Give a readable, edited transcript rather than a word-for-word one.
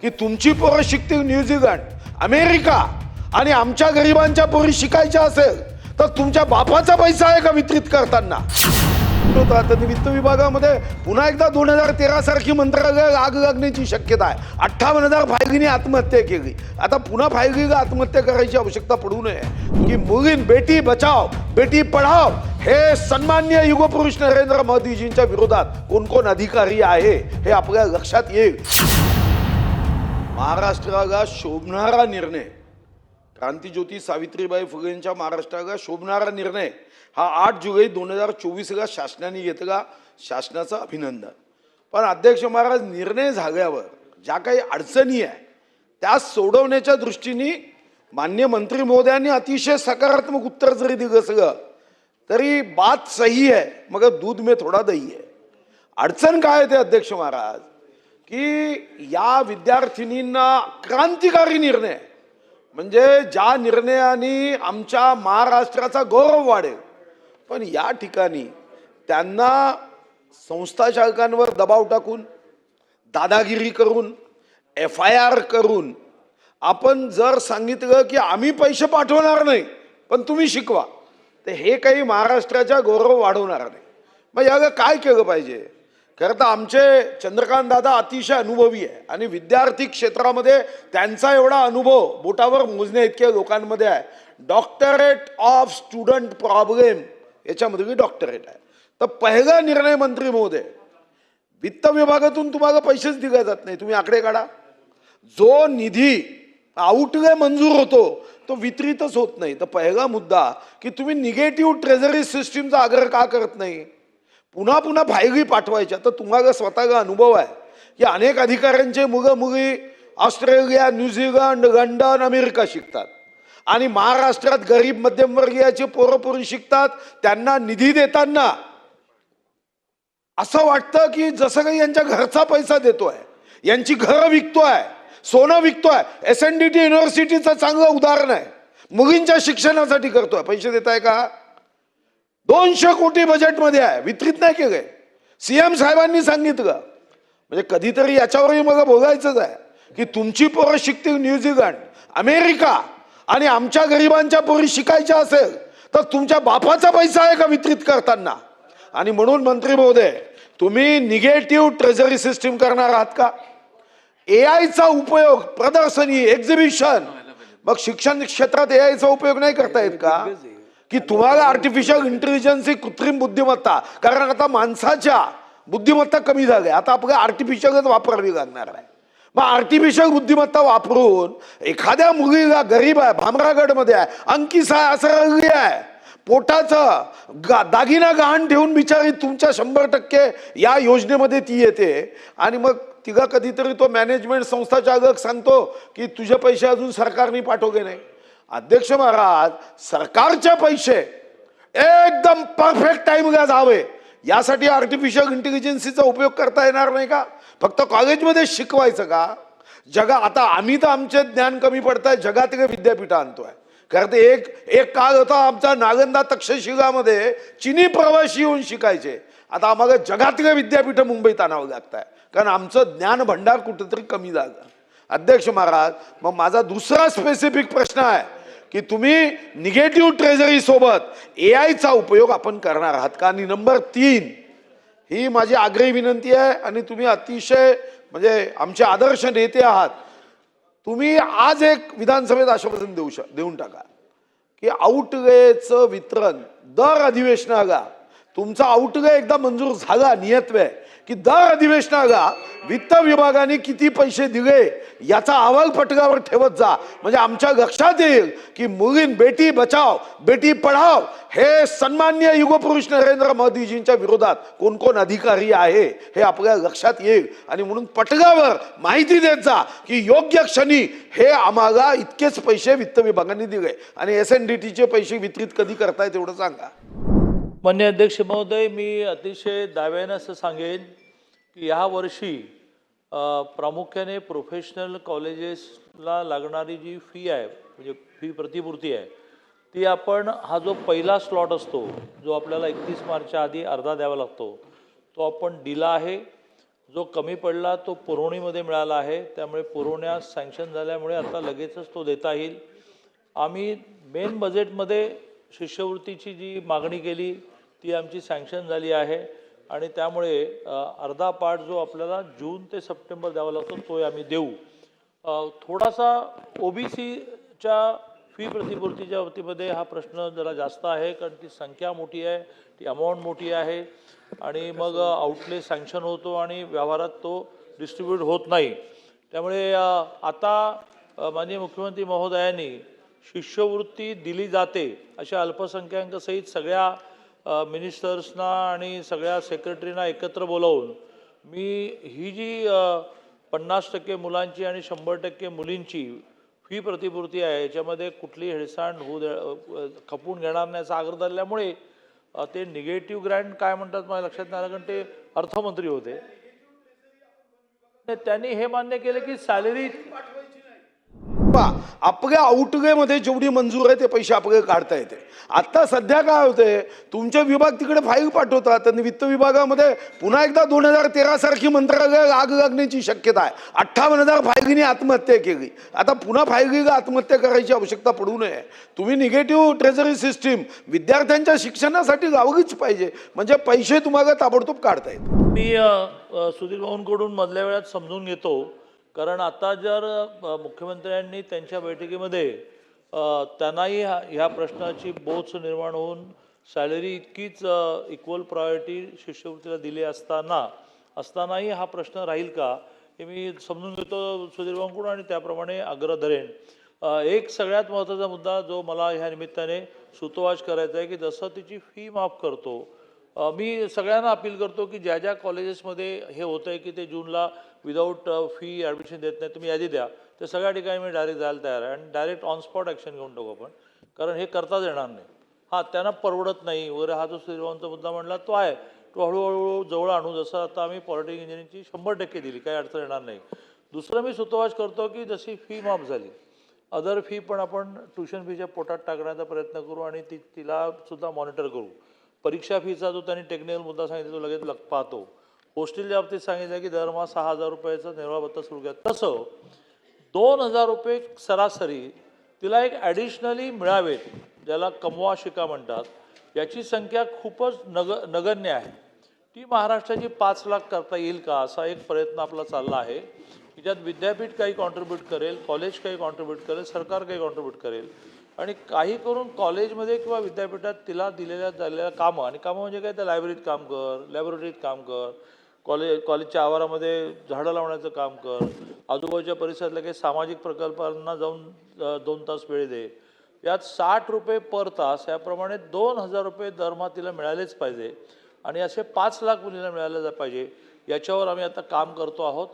की तुमची पोरं शिकतील न्यूझीलंड, अमेरिका आणि आमच्या गरिबांच्या पोरी शिकायच्या असेल तर तुमच्या बापाचा पैसा आहे का वितरित करताना? आता वित्त विभागामध्ये पुन्हा एकदा 2013 सारखी मंत्रालय आग लागण्याची शक्यता आहे. 58,000 फायलींनी आत्महत्या केली. आता पुन्हा फायलीला आत्महत्या करायची आवश्यकता पडू नये की मुलीं बेटी बचाव बेटी पढाव हे सन्माननीय युगपुरुष नरेंद्र मोदीजींच्या विरोधात कोण कोण अधिकारी आहे हे आपल्या लक्षात येईल. महाराष्ट्राला शोभणारा निर्णय, क्रांतीज्योती सावित्रीबाई फुलेंच्या महाराष्ट्राला शोभणारा निर्णय हा 8 जुलै 2024 शासनाने घेतला. शासनाचं अभिनंदन. पण अध्यक्ष महाराज, निर्णय झाल्यावर ज्या काही अडचणी आहे त्या सोडवण्याच्या दृष्टीने मान्य मंत्री महोदयांनी अतिशय सकारात्मक उत्तर जरी दिलं असलं तरी बात सही है मगर दूध में थोड़ा दही है. अडचण काय ते अध्यक्ष महाराज की या विद्यार्थिनींना क्रांतिकारी निर्णय म्हणजे ज्या निर्णयाने आमच्या महाराष्ट्राचा गौरव वाढेल, पण या ठिकाणी त्यांना संस्था चालकांवर दबाव टाकून दादागिरी करून FIR करून आपण जर सांगितलं की आम्ही पैसे पाठवणार नाही पण तुम्ही शिकवा, तर हे काही महाराष्ट्राचा गौरव वाढवणार नाही. मग याला काय केलं पाहिजे? खरं तर आमचे चंद्रकांत दादा अतिशय अनुभवी आहे आणि विद्यार्थी क्षेत्रामध्ये त्यांचा एवढा अनुभव बोटावर मोजण्या इतक्या लोकांमध्ये आहे. डॉक्टरेट ऑफ स्टुडंट प्रॉब्लेम याच्यामध्ये डॉक्टरेट आहे. तर पहिला निर्णय मंत्री महोदय, वित्त विभागातून तुम्हाला पैसेच दिले जात नाही. तुम्ही आकडे काढा. जो निधी आउटले मंजूर होतो तो वितरितच होत नाही. तर पहिला मुद्दा की तुम्ही निगेटिव्ह ट्रेझरी सिस्टीमचा आग्रह का करत नाही? पुन्हा पुन्हा फायली पाठवायच्या. तर तुम्हाला स्वतःला अनुभव आहे की अनेक अधिकाऱ्यांचे मुलं मुली ऑस्ट्रेलिया, न्यूझीलंड, लंडन, अमेरिका शिकतात आणि महाराष्ट्रात गरीब मध्यमवर्गीयाचे पोरं शिकतात. त्यांना निधी देताना असं वाटतं की जसं काही यांच्या घरचा पैसा देतोय, यांची घरं विकतोय, सोनं विकतोय. SNDT युनिव्हर्सिटीचं चांगलं उदाहरण आहे. मुलींच्या शिक्षणासाठी करतोय. पैसे देताय का? 200 कोटी बजेटमध्ये आहे, वितरित नाही केलंय. CM साहेबांनी सांगितलं. म्हणजे कधीतरी याच्यावरही मला बोलायचंच आहे की तुमची पोरं शिकतील न्यूझीलंड, अमेरिका आणि आमच्या गरिबांच्या पोरी शिकायच्या असेल तर तुमच्या बापाचा पैसा आहे का वितरित करताना? आणि म्हणून मंत्री महोदय, तुम्ही निगेटिव्ह ट्रेझरी सिस्टीम करणार आहात का? AI चा उपयोग प्रदर्शनी, एक्झिबिशन, मग शिक्षण क्षेत्रात AI चा उपयोग नाही करता येत का? की तुम्हाला आर्टिफिशियल इंटेलिजन्स, कृत्रिम बुद्धिमत्ता, कारण आता माणसाच्या बुद्धिमत्ता कमी झाली, आता आपल्याला आर्टिफिशियलच वापरावी लागणार आहे. मग आर्टिफिशियल बुद्धिमत्ता वापरून एखाद्या मुलीला, गरीब आहे, भामरागडमध्ये आहे, अंकिस आहे, असं आहे, पोटाचं दागिना गहाण ठेवून बिचारी तुमच्या 100% या योजनेमध्ये ती येते आणि मग तिला कधीतरी तो मॅनेजमेंट संस्था चालक सांगतो की तुझे पैसे अजून सरकारने पाठवले नाही. अध्यक्ष महाराज, सरकारचे पैसे एकदम परफेक्ट टाइमला जावे यासाठी आर्टिफिशियल इंटेलिजन्सचा उपयोग करता येणार नाही का? फक्त कॉलेजमध्ये शिकवायचं का? आता आम्ही तर आमचे ज्ञान कमी पडतंय, जगातले विद्यापीठ आणतोय. कारण ते एक काळ होता आमचा नालंदा तक्षशिलामध्ये चीनी प्रवासी येऊन शिकायचे. आता आम्हाला जगातले विद्यापीठ मुंबईत आणावं लागतंय कारण आमचं ज्ञान भंडार कुठेतरी कमी झालं. अध्यक्ष महाराज, मग माझा दुसरा स्पेसिफिक प्रश्न आहे की तुम्ही निगेटिव्ह ट्रेझरी सोबत AI चा उपयोग आपण करणार आहात का? आणि नंबर 3 ही माझी आग्रही विनंती आहे आणि तुम्ही अतिशय म्हणजे आमचे आदर्श नेते आहात. तुम्ही आज एक विधानसभेत आश्वासन देऊन टाका की आउटलेचं वितरण दर अधिवेशनाला, तुमचा आउटले एकदा मंजूर झाला, नियतवे की दर अधिवेशनाला वित्त विभागाने किती पैसे दिले याचा अहवाल पटलावर ठेवत जा. म्हणजे आमच्या लक्षात येईल की मुलीं बेटी बचाव बेटी पढाव हे सन्माननीय युगपुरुष नरेंद्र मोदीजींच्या विरोधात कोण कोण अधिकारी आहे हे आपल्या लक्षात येईल. आणि म्हणून पटलावर माहिती देत जा की योग्य क्षणी हे आम्हाला इतकेच पैसे वित्त विभागाने दिले आणि SNDTचे पैसे वितरित कधी करतायत तेवढं सांगा. मान्य अध्यक्ष महोदय, मी अतिशय दाव्यानं असं सांगेन की ह्या वर्षी प्रामुख्याने प्रोफेशनल कॉलेजेसला लागणारी जी फी आहे, म्हणजे फी प्रतिपूर्ती आहे, ती आपण हा जो पहिला स्लॉट असतो जो आपल्याला 31 मार्चच्या आधी अर्धा द्यावा लागतो तो आपण दिला आहे. जो कमी पडला तो पुरवणीमध्ये मिळाला आहे, त्यामुळे पुरवण्यास सँक्शन झाल्यामुळे आता लगेचच तो देता येईल. आम्ही मेन बजेटमध्ये शिष्यवृत्तीची जी मागणी केली ती आमची सँक्शन झाली आहे आणि त्यामुळे अर्धा पार्ट जो आपल्याला जून ते सप्टेंबर द्यावा लागतो तो आम्ही देऊ. थोडासा ओबीसीच्या फी प्रतिपूर्तीच्या बाबतीमध्ये हा प्रश्न जरा जास्त आहे, कारण ती संख्या मोठी आहे, ती अमाऊंट मोठी आहे आणि मग आउटले सँक्शन होतो आणि व्यवहारात तो डिस्ट्रीब्यूट होत नाही. त्यामुळे आता माननीय मुख्यमंत्री महोदयांनी शिष्यवृत्ती दिली जाते अशा अल्पसंख्याकांसहित सगळ्या मिनिस्टर्सना आणि सगळ्या सेक्रेटरीना एकत्र बोलावून मी ही जी 50% मुलांची आणि 100% मुलींची फी प्रतिपूर्ती आहे याच्यामध्ये कुठली हेळसांड खपून घेणार नाही असा आग्रह धरल्यामुळे ते निगेटिव्ह ग्रँट काय म्हणतात मला लक्षात नाही आलं, कारण ते अर्थमंत्री होते. त्यांनी हे मान्य केलं की सॅलरी आपल्या आउटगेमध्ये जेवढी मंजूर आहे ते पैसे आपल्याला काढता येते. आता सध्या काय होते, तुमचे विभाग तिकडे फाईल पाठवतात आणि वित्त विभागामध्ये पुन्हा एकदा 2013 सारखी मंत्रालय आग लागण्याची शक्यता आहे. 58,000 फायलींनी आत्महत्या केली. आता पुन्हा फायलीला आत्महत्या करायची आवश्यकता पडू नये. तुम्ही निगेटिव्ह ट्रेझरी सिस्टीम विद्यार्थ्यांच्या शिक्षणासाठी लावलीच पाहिजे, म्हणजे पैसे तुम्हाला ताबडतोब काढता येतात. मी सुधीर भाऊंकडून मधल्या वेळात समजून घेतो, कारण आता जर मुख्यमंत्र्यांनी त्यांच्या बैठकीमध्ये त्यांनाही ह्या प्रश्नाची बोच निर्माण होऊन सॅलरी इतकीच इक्वल प्रायोरिटी शिष्यवृत्तीला दिली असतानाही हा प्रश्न राहील का हे मी समजून घेतो सुधीर भाऊंकडून आणि त्याप्रमाणे आग्रह धरेन. एक सगळ्यात महत्त्वाचा मुद्दा जो मला ह्या निमित्ताने सुतोवाच करायचा आहे की जसं तिची फी माफ करतो, मी सगळ्यांना अपील करतो की ज्या ज्या कॉलेजेसमध्ये हे होतं आहे की ते जूनला विदाऊट फी ॲडमिशन देत नाही, तुम्ही यादी द्या. ते सगळ्या ठिकाणी मी डायरेक्ट जायला तयार आहे आणि डायरेक्ट ऑन स्पॉट ॲक्शन घेऊन टाकू आपण, कारण हे करताच येणार नाही. हां, त्यांना परवडत नाही वगैरे हा जो सुधीरभाऊंचा मुद्दा म्हणला तो आहे, तो हळूहळू जवळ आणू. जसं आता आम्ही पॉलिटिकल इंजिनिअरिंगची 100% दिली, काही अडचण येणार नाही. दुसरं मी सुतोवाच करतो की जशी फी माफ झाली, अदर फी पण आपण ट्युशन फीच्या पोटात टाकण्याचा प्रयत्न करू आणि तिला सुद्धा मॉनिटर करू. परीक्षा फीचा जो त्यांनी टेक्निकल मुद्दा सांगितला तो लगेच पाहतो. हॉस्टेलच्या बाबतीत सांगितलं की दरमहा 6,000 रुपयाचं निर्वाह भत्ता सुरू केला, तसं 2,000 रुपये सरासरी तिला एक ॲडिशनली मिळावेत, ज्याला कमवा शिका म्हणतात. याची संख्या खूपच नगण्य आहे. ती महाराष्ट्राची 5 लाख करता येईल का असा एक प्रयत्न आपला चालला आहे, की ज्यात विद्यापीठ काही कॉन्ट्रीब्यूट करेल, कॉलेज काही कॉन्ट्रीब्यूट करेल, सरकार काही कॉन्ट्रीब्यूट करेल आणि काही करून कॉलेजमध्ये किंवा विद्यापीठात तिला झालेल्या कामं, आणि कामं म्हणजे काय, त्या लायब्ररीत काम कर, लॅबोरेटरीत काम कर, कॉलेजच्या आवारामध्ये झाडं लावण्याचं काम कर, आजूबाजूच्या परिसरातल्या काही सामाजिक प्रकल्पांना जाऊन 2 तास वेळ दे. यात 60 रुपये पर तास याप्रमाणे 2,000 रुपये दरमहा तिला मिळालेच पाहिजे आणि असे 5 लाख मुलींना मिळाले पाहिजे. याच्यावर आम्ही आता काम करतो आहोत.